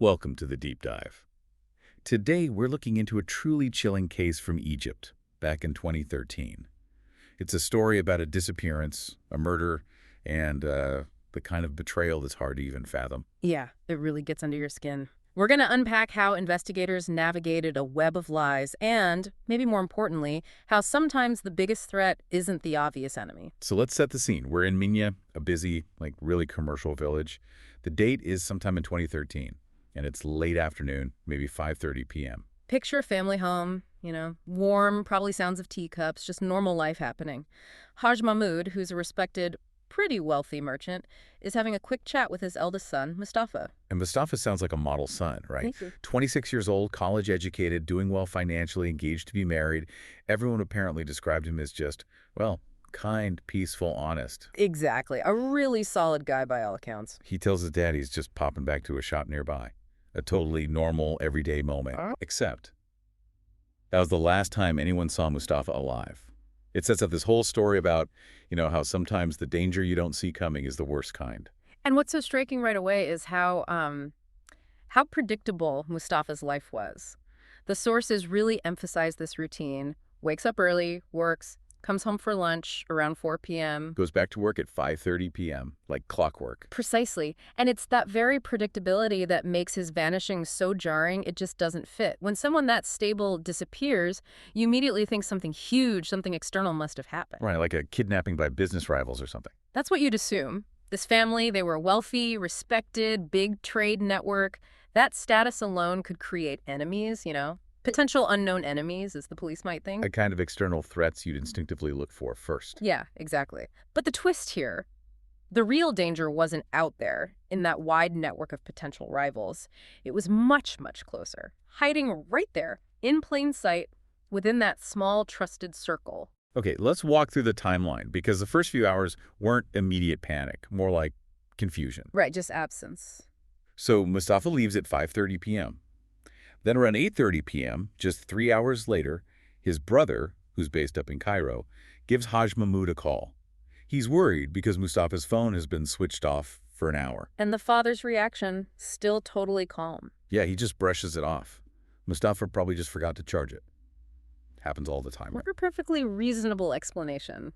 Welcome to the Deep Dive. Today, we're looking into a truly chilling case from Egypt, back in 2013. It's a story about a disappearance, a murder, and the kind of betrayal that's hard to even fathom. Yeah, it really gets under your skin. We're going to unpack how investigators navigated a web of lies and, maybe more importantly, how sometimes the biggest threat isn't the obvious enemy. So let's set the scene. We're in Minya, a busy, really commercial village. The date is sometime in 2013, and it's late afternoon, maybe 5:30 p.m. Picture a family home, warm, probably sounds of teacups, just normal life happening. Haj Mahmoud, who's a respected, pretty wealthy merchant, is having a quick chat with his eldest son, Mustafa. And Mustafa sounds like a model son, right? Thank you. 26 years old, college educated, doing well financially, engaged to be married. Everyone apparently described him as just, kind, peaceful, honest. Exactly. A really solid guy by all accounts. He tells his dad he's just popping back to a shop nearby. A totally normal, everyday moment. Except that was the last time anyone saw Mustafa alive. It sets up this whole story about, how sometimes the danger you don't see coming is the worst kind. And what's so striking right away is how predictable Mustafa's life was. The sources really emphasize this routine. Wakes up early, works, comes home for lunch around 4 p.m. Goes back to work at 5:30 p.m., like clockwork. Precisely. And it's that very predictability that makes his vanishing so jarring it just doesn't fit. When someone that stable disappears, you immediately think something huge, something external must have happened. Right, like a kidnapping by business rivals or something. That's what you'd assume. This family, they were wealthy, respected, big trade network. That status alone could create enemies, Potential unknown enemies, as the police might think. A kind of external threats you'd instinctively look for first. Yeah, exactly. But the twist here, the real danger wasn't out there in that wide network of potential rivals. It was much, much closer, hiding right there, in plain sight, within that small, trusted circle. Okay, let's walk through the timeline, because the first few hours weren't immediate panic, more like confusion. Right, just absence. So Mustafa leaves at 5:30 p.m. Then around 8:30 p.m., just 3 hours later, his brother, who's based up in Cairo, gives Haj Mahmoud a call. He's worried because Mustafa's phone has been switched off for an hour. And the father's reaction, still totally calm. Yeah, he just brushes it off. Mustafa probably just forgot to charge it. Happens all the time. What a perfectly reasonable explanation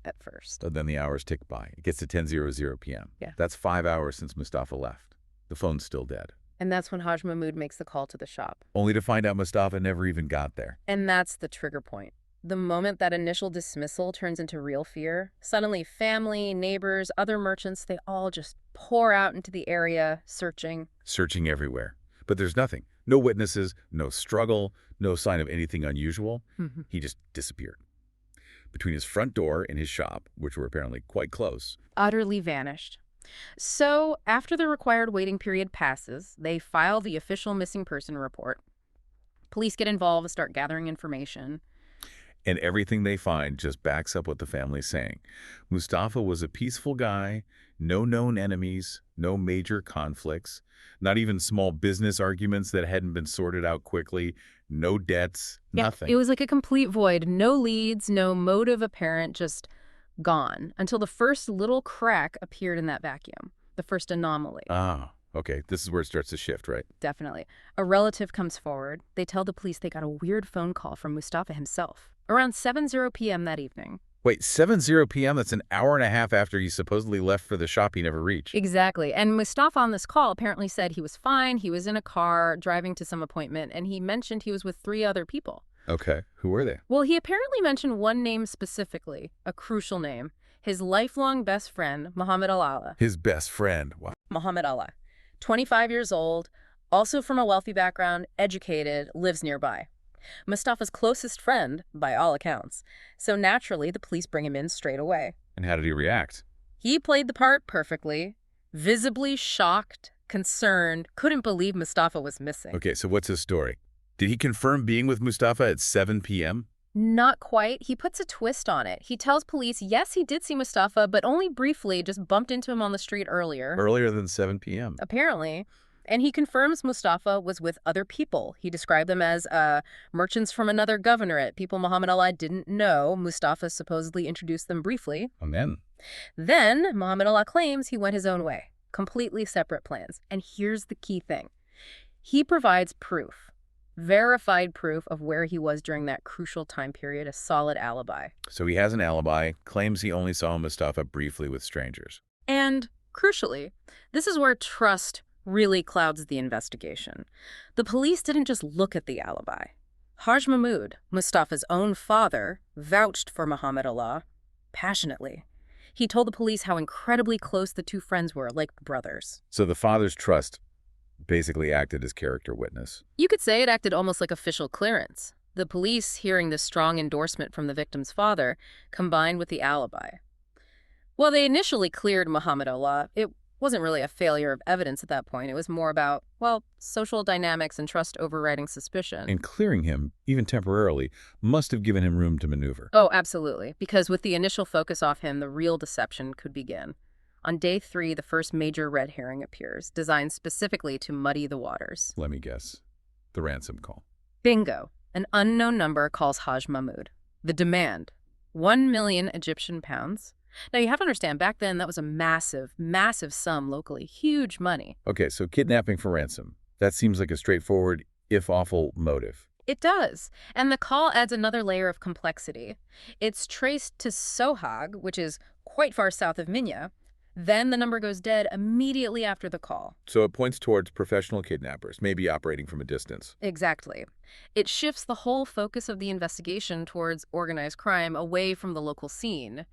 at first. But then the hours tick by. It gets to 10:00 p.m. Yeah. That's 5 hours since Mustafa left. The phone's still dead. And that's when Haj Mahmoud makes the call to the shop. Only to find out Mustafa never even got there. And that's the trigger point. The moment that initial dismissal turns into real fear, suddenly family, neighbors, other merchants, they all just pour out into the area, searching. Searching everywhere. But there's nothing. No witnesses, no struggle, no sign of anything unusual. He just disappeared. Between his front door and his shop, which were apparently quite close. Utterly vanished. So, after the required waiting period passes, they file the official missing person report. Police get involved and start gathering information. And everything they find just backs up what the family's saying. Mustafa was a peaceful guy, no known enemies, no major conflicts, not even small business arguments that hadn't been sorted out quickly, no debts, nothing. It was like a complete void. No leads, no motive apparent, just gone. Until the first little crack appeared in that vacuum. The first anomaly. Ah, okay. This is where it starts to shift, right? Definitely. A relative comes forward. They tell the police they got a weird phone call from Mustafa himself. Around 7:00 p.m. that evening. Wait, 7:00 p.m.? That's an hour and a half after he supposedly left for the shop he never reached. Exactly. And Mustafa on this call apparently said he was fine, he was in a car, driving to some appointment, and he mentioned he was with 3 other people. Okay. Who were they? Well, he apparently mentioned one name specifically, a crucial name. His lifelong best friend, Muhammad Allah. His best friend. Wow. Muhammad Allah. 25 years old, also from a wealthy background, educated, lives nearby. Mustafa's closest friend, by all accounts. So naturally, the police bring him in straight away. And how did he react? He played the part perfectly, visibly shocked, concerned, couldn't believe Mustafa was missing. Okay, so what's his story? Did he confirm being with Mustafa at 7 p.m.? Not quite. He puts a twist on it. He tells police, yes, he did see Mustafa, but only briefly, just bumped into him on the street earlier. Earlier than 7 p.m. Apparently. And he confirms Mustafa was with other people. He described them as merchants from another governorate, people Muhammad Allah didn't know. Mustafa supposedly introduced them briefly. And then? Then Muhammad Allah claims he went his own way. completely separate plans. And here's the key thing. He provides proof, verified proof of where he was during that crucial time period, a solid alibi. So he has an alibi, claims he only saw Mustafa briefly with strangers. And, crucially, this is where trust really clouds the investigation. The police didn't just look at the alibi. Haj Mahmud, Mustafa's own father, vouched for Muhammad Allah passionately. He told the police how incredibly close the two friends were, like brothers. So the father's trust basically acted as character witness. You could say it acted almost like official clearance. The police, hearing the strong endorsement from the victim's father, combined with the alibi. While they initially cleared Muhammad Allah, it wasn't really a failure of evidence at that point. It was more about, well, social dynamics and trust overriding suspicion. And clearing him, even temporarily, must have given him room to maneuver. Oh, absolutely. Because with the initial focus off him, the real deception could begin. On day 3, the first major red herring appears, designed specifically to muddy the waters. Let me guess. The ransom call. Bingo. An unknown number calls Haj Mahmud. The demand, 1 million Egyptian pounds. Now, you have to understand, back then, that was a massive, massive sum locally. Huge money. Okay, so kidnapping for ransom. That seems like a straightforward, if awful, motive. It does. And the call adds another layer of complexity. It's traced to Sohag, which is quite far south of Minya. Then the number goes dead immediately after the call. So it points towards professional kidnappers, maybe operating from a distance. Exactly. It shifts the whole focus of the investigation towards organized crime away from the local scene.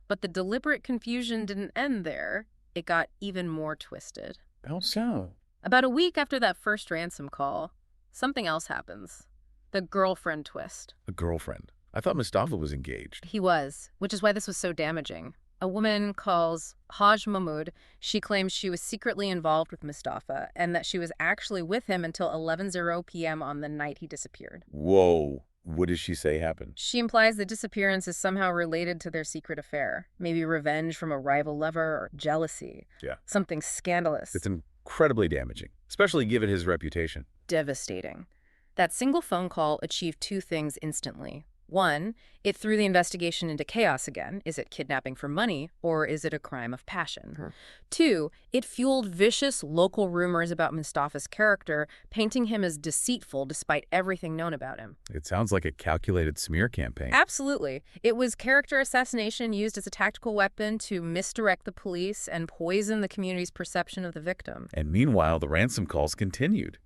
But the deliberate confusion didn't end there. It got even more twisted. How so? About a week after that first ransom call, something else happens. The girlfriend twist. A girlfriend. I thought Mustafa was engaged. He was, which is why this was so damaging. A woman calls Haj Mahmud. She claims she was secretly involved with Mustafa and that she was actually with him until 11:00 p.m. on the night he disappeared. Whoa. What does she say happened? She implies the disappearance is somehow related to their secret affair. Maybe revenge from a rival lover or jealousy. Yeah. Something scandalous. It's incredibly damaging, especially given his reputation. Devastating. That single phone call achieved 2 things instantly. 1, it threw the investigation into chaos again. Is it kidnapping for money, or is it a crime of passion? 2, it fueled vicious local rumors about Mustafa's character, painting him as deceitful despite everything known about him. It sounds like a calculated smear campaign. Absolutely. It was character assassination used as a tactical weapon to misdirect the police and poison the community's perception of the victim. And meanwhile, the ransom calls continued.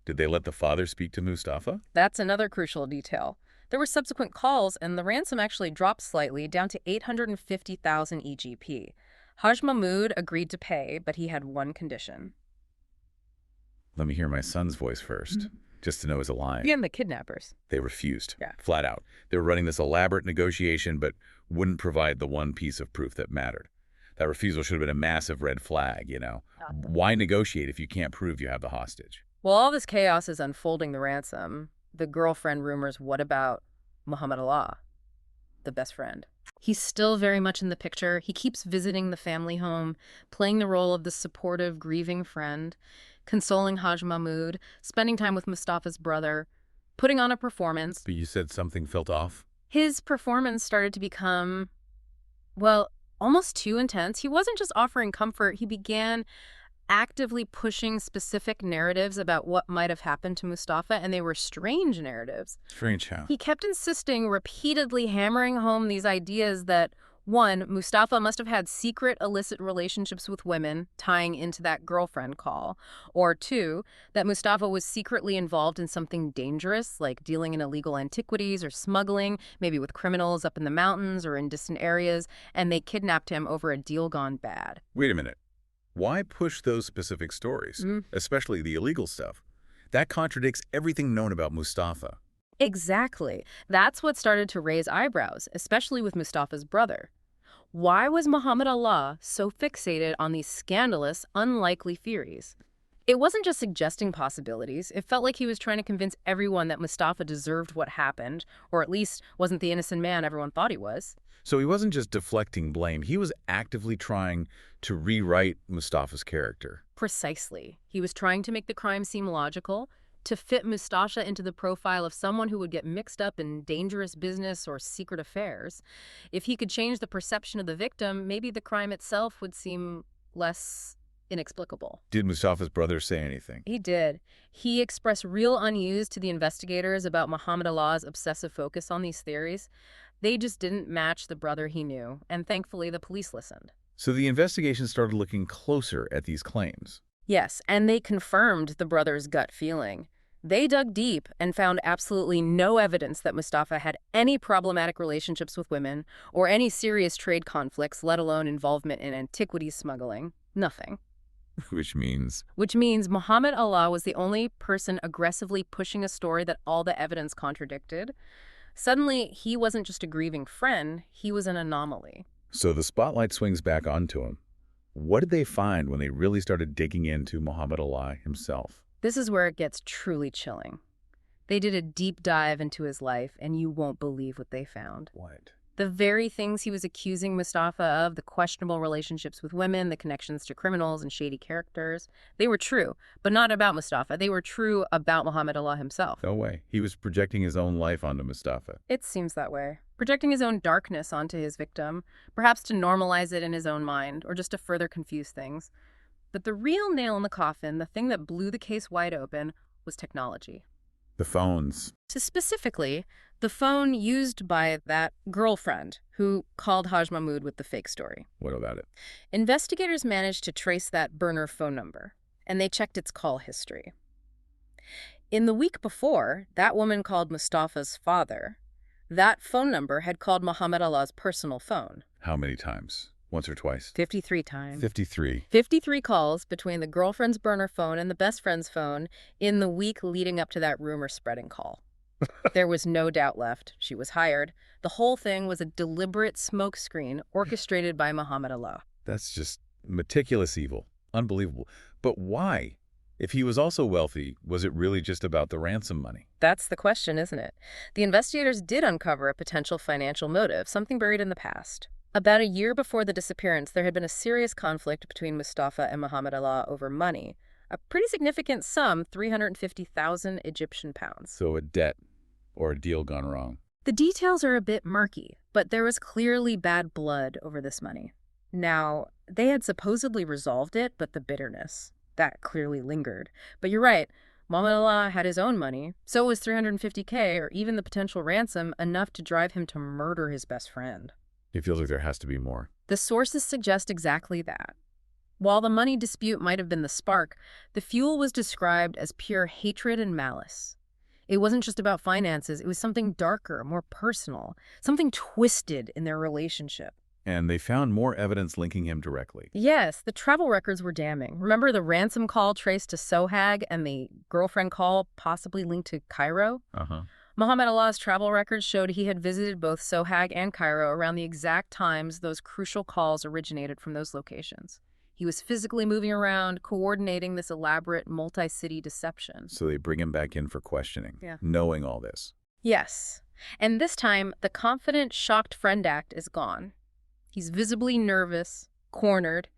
Did they let the father speak to Mustafa? That's another crucial detail. There were subsequent calls, and the ransom actually dropped slightly, down to 850,000 EGP. Haj Mahmud agreed to pay, but he had one condition. Let me hear my son's voice first, just to know he's lying. And the kidnappers. They refused, Yeah. flat out. They were running this elaborate negotiation, but wouldn't provide the one piece of proof that mattered. That refusal should have been a massive red flag, you know. Why negotiate if you can't prove you have the hostage? While all this chaos is unfolding the ransom, the girlfriend rumors, what about Muhammad Allah, the best friend? He's still very much in the picture. He keeps visiting the family home, playing the role of the supportive, grieving friend, consoling Haj Mahmud, spending time with Mustafa's brother, putting on a performance. But you said something felt off? His performance started to become, well, almost too intense. He wasn't just offering comfort. He began actively pushing specific narratives about what might have happened to Mustafa, and they were strange narratives. Strange how? He kept insisting, repeatedly hammering home these ideas that, 1, Mustafa must have had secret illicit relationships with women, tying into that girlfriend call, or 2, that Mustafa was secretly involved in something dangerous, like dealing in illegal antiquities or smuggling, maybe with criminals up in the mountains or in distant areas, and they kidnapped him over a deal gone bad. Wait a minute. Why push those specific stories, especially the illegal stuff? That contradicts everything known about Mustafa. Exactly. That's what started to raise eyebrows, especially with Mustafa's brother. Why was Muhammad Allah so fixated on these scandalous, unlikely theories? It wasn't just suggesting possibilities. It felt like he was trying to convince everyone that Mustafa deserved what happened, or at least wasn't the innocent man everyone thought he was. So he wasn't just deflecting blame. He was actively trying to rewrite Mustafa's character. Precisely. He was trying to make the crime seem logical, to fit Mustafa into the profile of someone who would get mixed up in dangerous business or secret affairs. If he could change the perception of the victim, maybe the crime itself would seem less inexplicable. Did Mustafa's brother say anything? He did. He expressed real unease to the investigators about Muhammad Allah's obsessive focus on these theories. They just didn't match the brother he knew, and thankfully the police listened. So the investigation started looking closer at these claims. Yes, and they confirmed the brother's gut feeling. They dug deep and found absolutely no evidence that Mustafa had any problematic relationships with women or any serious trade conflicts, let alone involvement in antiquities smuggling. Nothing. Which means? Which means Muhammad Allah was the only person aggressively pushing a story that all the evidence contradicted. Suddenly, he wasn't just a grieving friend, he was an anomaly. So the spotlight swings back onto him. What did they find when they really started digging into Muhammad Allah himself? This is where it gets truly chilling. They did a deep dive into his life, and you won't believe what they found. What? The very things he was accusing Mustafa of, the questionable relationships with women, the connections to criminals and shady characters, they were true, but not about Mustafa. They were true about Muhammad Allah himself. No way. He was projecting his own life onto Mustafa. It seems that way. Projecting his own darkness onto his victim, perhaps to normalize it in his own mind, or just to further confuse things. But the real nail in the coffin, the thing that blew the case wide open, was technology. The phones. So specifically, the phone used by that girlfriend who called Haj Mahmoud with the fake story. What about it? Investigators managed to trace that burner phone number, and they checked its call history. In the week before, that woman called Mustafa's father. That phone number had called Muhammad Allah's personal phone. How many times? Once or twice? 53 times. 53. 53 calls between the girlfriend's burner phone and the best friend's phone in the week leading up to that rumor-spreading call. There was no doubt left. She was hired. The whole thing was a deliberate smokescreen orchestrated by Muhammad Allah. That's just meticulous evil. Unbelievable. But why? If he was also wealthy, was it really just about the ransom money? That's the question, isn't it? The investigators did uncover a potential financial motive, something buried in the past. About a year before the disappearance, there had been a serious conflict between Mustafa and Muhammad Allah over money. A pretty significant sum, 350,000 Egyptian pounds. So a debt or a deal gone wrong. The details are a bit murky, but there was clearly bad blood over this money. Now, they had supposedly resolved it, but the bitterness, that clearly lingered. But you're right, Muhammad Allah had his own money. So was 350K, or even the potential ransom, enough to drive him to murder his best friend. It feels like there has to be more. The sources suggest exactly that. While the money dispute might have been the spark, the fuel was described as pure hatred and malice. It wasn't just about finances, it was something darker, more personal, something twisted in their relationship. And they found more evidence linking him directly. Yes, the travel records were damning. Remember the ransom call traced to Sohag and the girlfriend call possibly linked to Cairo? Uh-huh. Muhammad Allah's travel records showed he had visited both Sohag and Cairo around the exact times those crucial calls originated from those locations. He was physically moving around, coordinating this elaborate multi-city deception. So they bring him back in for questioning, Yeah. knowing all this. Yes. And this time, the confident, shocked friend act is gone. He's visibly nervous, cornered.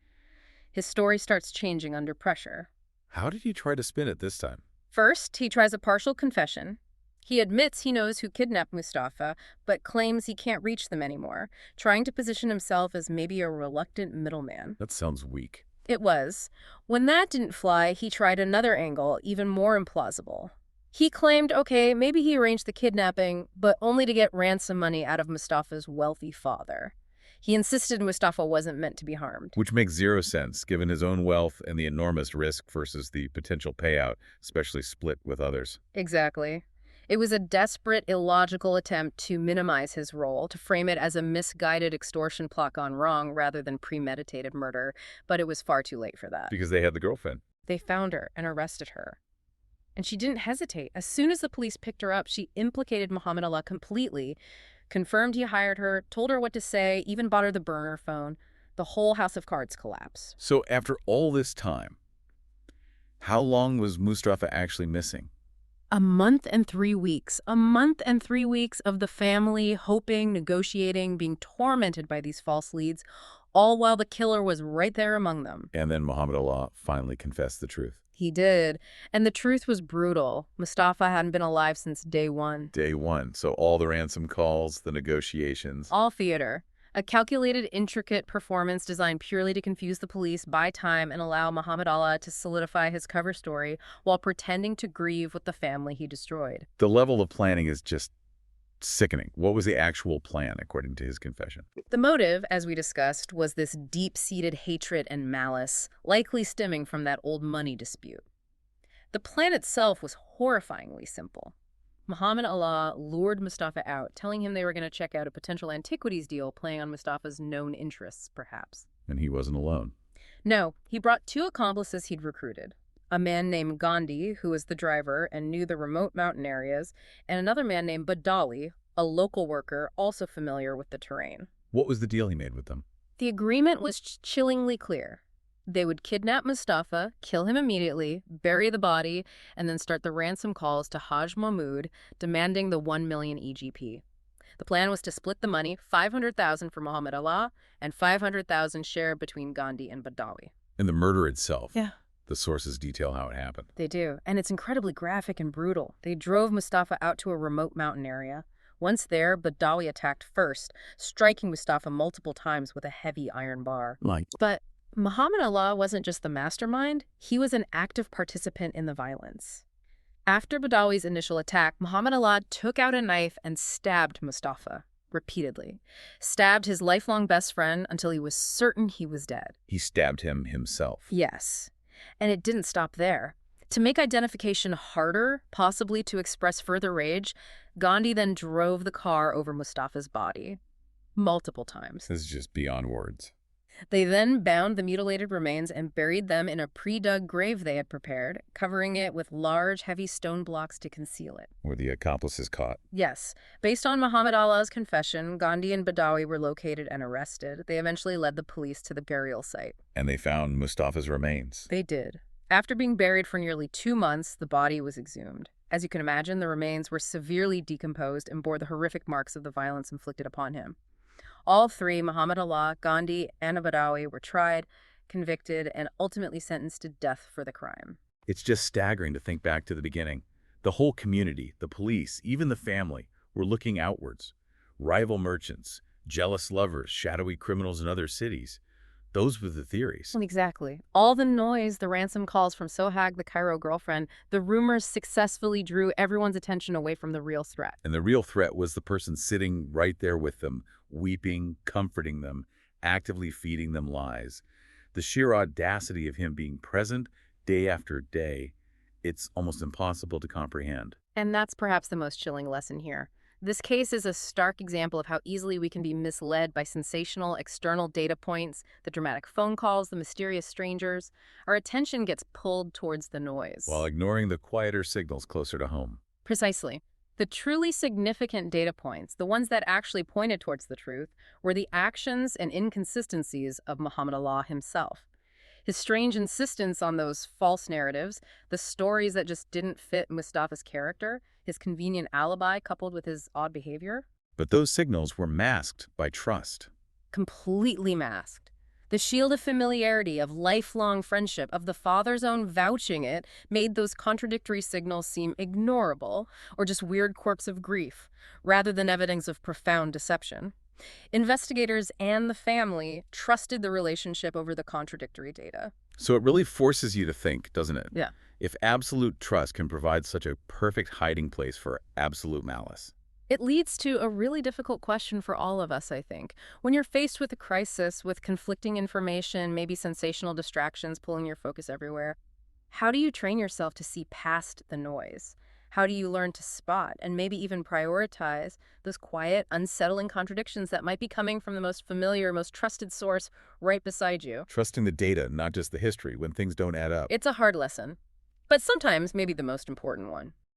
His story starts changing under pressure. How did he try to spin it this time? First, he tries a partial confession. He admits he knows who kidnapped Mustafa, but claims he can't reach them anymore, trying to position himself as maybe a reluctant middleman. That sounds weak. It was. When that didn't fly, he tried another angle, even more implausible. He claimed, okay, maybe he arranged the kidnapping, but only to get ransom money out of Mustafa's wealthy father. He insisted Mustafa wasn't meant to be harmed. Which makes zero sense, given his own wealth and the enormous risk versus the potential payout, especially split with others. Exactly. It was a desperate, illogical attempt to minimize his role, to frame it as a misguided extortion plot gone wrong rather than premeditated murder, but it was far too late for that. Because they had the girlfriend. They found her and arrested her. And she didn't hesitate. As soon as the police picked her up, she implicated Muhammad Allah completely, confirmed he hired her, told her what to say, even bought her the burner phone. The whole house of cards collapsed. So after all this time, how long was Mustafa actually missing? A month and 3 weeks. A month and 3 weeks of the family hoping, negotiating, being tormented by these false leads, all while the killer was right there among them. And then Muhammad Allah finally confessed the truth. He did. And the truth was brutal. Mustafa hadn't been alive since day one. Day one. So all the ransom calls, the negotiations. All theater. A calculated, intricate performance designed purely to confuse the police, buy time, and allow Muhammad Allah to solidify his cover story while pretending to grieve with the family he destroyed. The level of planning is just sickening. What was the actual plan, according to his confession? The motive, as we discussed, was this deep-seated hatred and malice, likely stemming from that old money dispute. The plan itself was horrifyingly simple. Muhammad Allah lured Mustafa out, telling him they were going to check out a potential antiquities deal playing on Mustafa's known interests, perhaps. And he wasn't alone. No, he brought two accomplices he'd recruited. A man named Gandhi, who was the driver and knew the remote mountain areas, and another man named Badawi, a local worker also familiar with the terrain. What was the deal he made with them? The agreement was chillingly clear. They would kidnap Mustafa, kill him immediately, bury the body, and then start the ransom calls to Haj Mahmud, demanding the 1 million EGP. The plan was to split the money, 500,000 for Muhammad Allah and 500,000 shared between Gandhi and Badawi. And the murder itself. Yeah. The sources detail how it happened. They do, and it's incredibly graphic and brutal. They drove Mustafa out to a remote mountain area. Once there, Badawi attacked first, striking Mustafa multiple times with a heavy iron bar. But Muhammad Allah wasn't just the mastermind, he was an active participant in the violence. After Badawi's initial attack, Muhammad Allah took out a knife and stabbed Mustafa repeatedly. Stabbed his lifelong best friend until he was certain he was dead. He stabbed him himself. Yes. And it didn't stop there. To make identification harder, possibly to express further rage, Gandhi then drove the car over Mustafa's body. Multiple times. This is just beyond words. They then bound the mutilated remains and buried them in a pre-dug grave they had prepared, covering it with large, heavy stone blocks to conceal it. Were the accomplices caught? Yes. Based on Muhammad Allah's confession, Gandhi and Badawi were located and arrested. They eventually led the police to the burial site. And they found Mustafa's remains. They did. After being buried for nearly 2 months, the body was exhumed. As you can imagine, the remains were severely decomposed and bore the horrific marks of the violence inflicted upon him. All three, Muhammad Allah, Gandhi, and Badawi, were tried, convicted, and ultimately sentenced to death for the crime. It's just staggering to think back to the beginning. The whole community, the police, even the family, were looking outwards. Rival merchants, jealous lovers, shadowy criminals in other cities. Those were the theories. Exactly. All the noise, the ransom calls from Sohag, the Cairo girlfriend, the rumors successfully drew everyone's attention away from the real threat. And the real threat was the person sitting right there with them, weeping, comforting them, actively feeding them lies. The sheer audacity of him being present day after day, it's almost impossible to comprehend. And that's perhaps the most chilling lesson here. This case is a stark example of how easily we can be misled by sensational external data points, the dramatic phone calls, the mysterious strangers. Our attention gets pulled towards the noise. While ignoring the quieter signals closer to home. Precisely. The truly significant data points, the ones that actually pointed towards the truth, were the actions and inconsistencies of Muhammad Allah himself. His strange insistence on those false narratives, the stories that just didn't fit Mustafa's character, his convenient alibi coupled with his odd behavior. But those signals were masked by trust. Completely masked. The shield of familiarity, of lifelong friendship, of the father's own vouching it, made those contradictory signals seem ignorable or just weird quirks of grief, rather than evidence of profound deception. Investigators and the family trusted the relationship over the contradictory data. So it really forces you to think, doesn't it? Yeah. If absolute trust can provide such a perfect hiding place for absolute malice. It leads to a really difficult question for all of us, I think. When you're faced with a crisis, with conflicting information, maybe sensational distractions pulling your focus everywhere, how do you train yourself to see past the noise? How do you learn to spot and maybe even prioritize those quiet, unsettling contradictions that might be coming from the most familiar, most trusted source right beside you? Trusting the data, not just the history, when things don't add up. It's a hard lesson, but sometimes maybe the most important one.